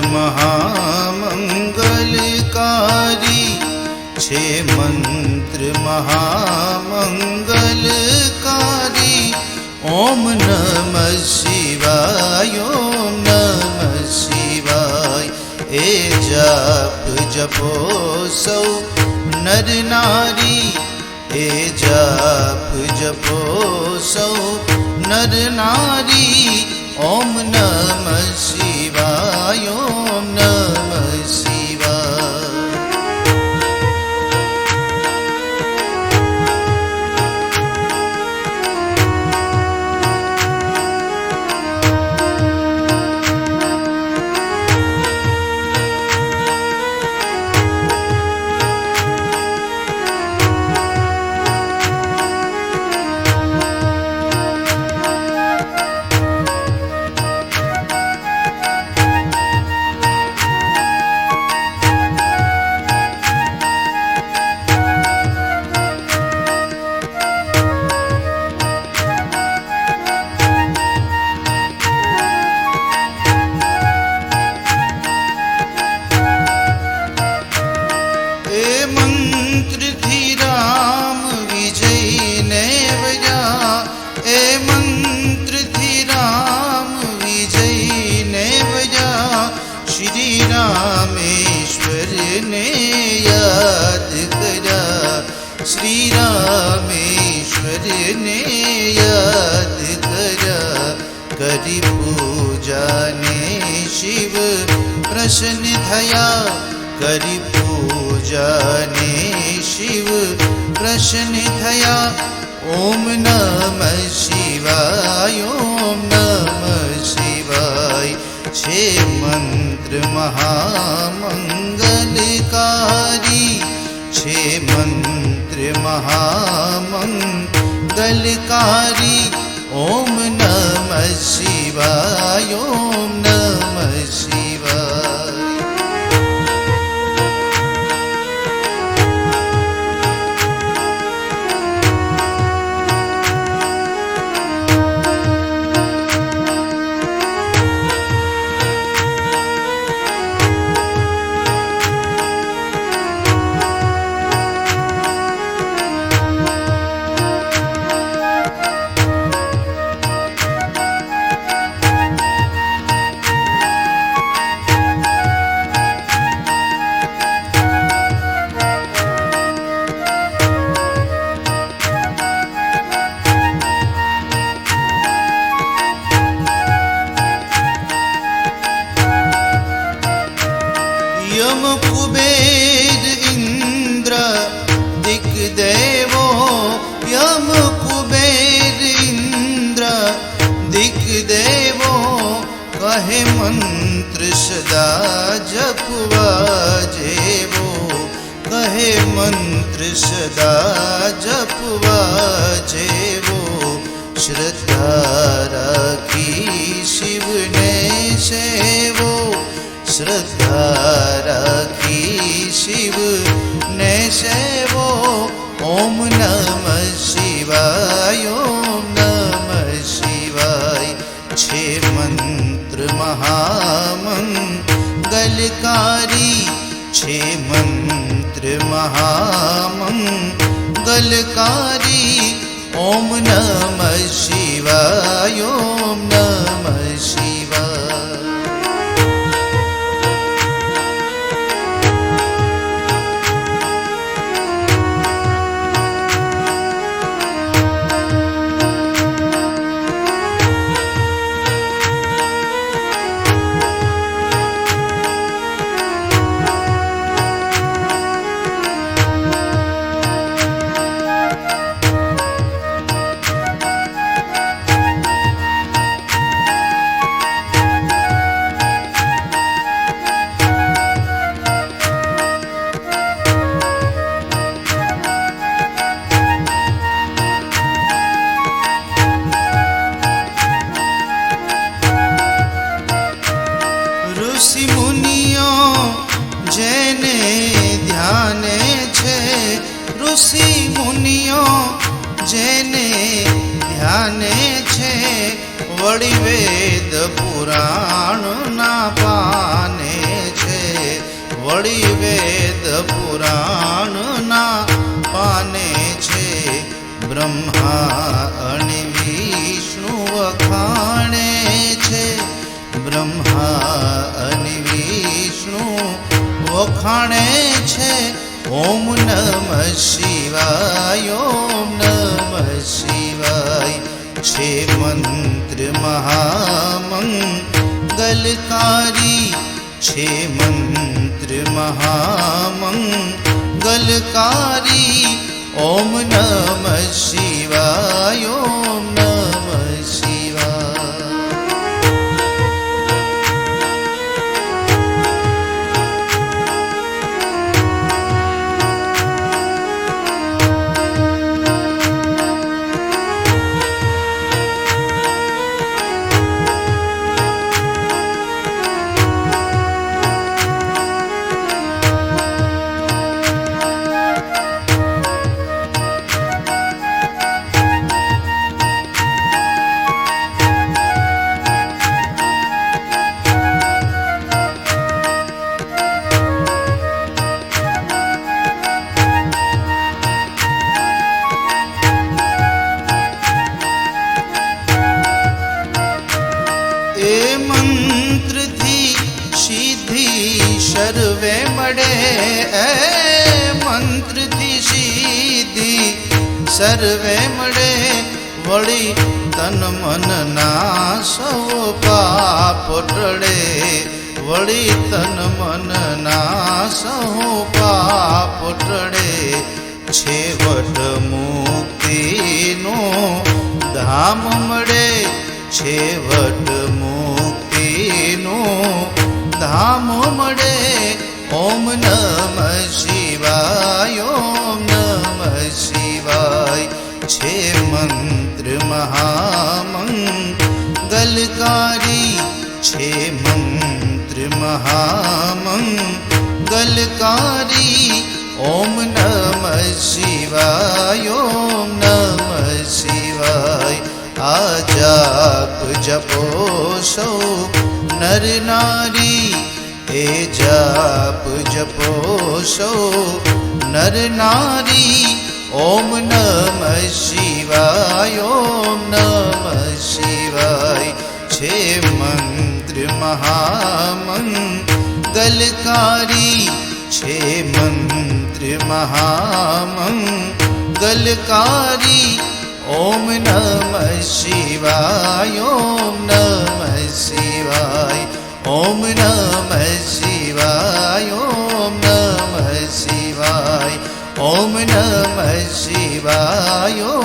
महामंगलकारी छे मंत्र महामंगलकारी। ओम नमः शिवाय ओम नमः शिवाय। ए जाप जपो सौ नर नारी, ए जाप जपो सौ नर नारी। ओम नमः शिवाय ओम नमः शिवाय। रामेश्वर ने याद करा, श्री रामेश्वर ने याद करा। करी पूजा ने शिव प्रसन्न थया, करी पूजा ने शिव प्रसन्न थया। ओम नमः शिवाय ओम नमः शिवाय। छे मंत्र महामंगलकारी, छे मंत्र महामंगलकारी। ओम नमः शिवाय ओम नमः शिवाय। यम कुबेर इंद्र दिक्देवो, यम कुबेर इंद्र दिक्देवो। कहे मंत्र सदा जपवा जेवो, कहे मंत्र सदा जपवा जेवो। श्रद्धा राखी शिव ने सेवो, श्रद्धा राखी शिव ने सेवो। ओम नमः शिवाय ओम नमः शिवाय। छे मंत्र महामंगलकारी, छे मंत्र महामंगलकारी। ओम नमः शिवाय ओम नमः शिवाय। ऋषि मुनियों जेने ध्याने छे, ऋषि मुनियों जेने ध्याने छे। वળી વેદ પુરાણ ના પાને બ્રહ્મા અને વિષ્ણુ વખાણે છે. ઓમ નમઃ શિવાય, ઓમ નમઃ શિવાય. છે મંત્ર મહામંગલકારી, છે મંત્ર મહામંગલકારી. ઓમ નમઃ શિવાય, ઓમ નમઃ શિવાય. સર્વે મળે, એ મંત્રથી સિદ્ધિ સર્વે મળે. વળી તન મન ના સૌ પાપ ટળે, વળી તન મન ના સૌ પાપ ટળે. છેવટ મુક્તિનો ધામ મળે, છેવટ મુક્તિનો ધામ મળે. ઓમ નમઃ શિવાય, ઓમ નમઃ શિવાય. છે મંત્ર મહામંગલકારી, છે મંત્ર મહામંગલકારી. ઓમ નમઃ શિવાય, ઓમ નમઃ શિવાય. આ જાપ જપો સૌ નર નારી, એ જાપ જપો સૌ નર નારી. ઓમ નમઃ શિવાય, ઓમ નમઃ શિવાય. છે મંત્ર મહામંગલકારી, છે મંત્ર મહામંગલકારી. ઓમ નમઃ શિવાય, ઓમ નમઃ શિવાય. ઓમ નમઃ શિવાય, ઓમ નમઃ શિવાય. ઓમ નમઃ શિવાય.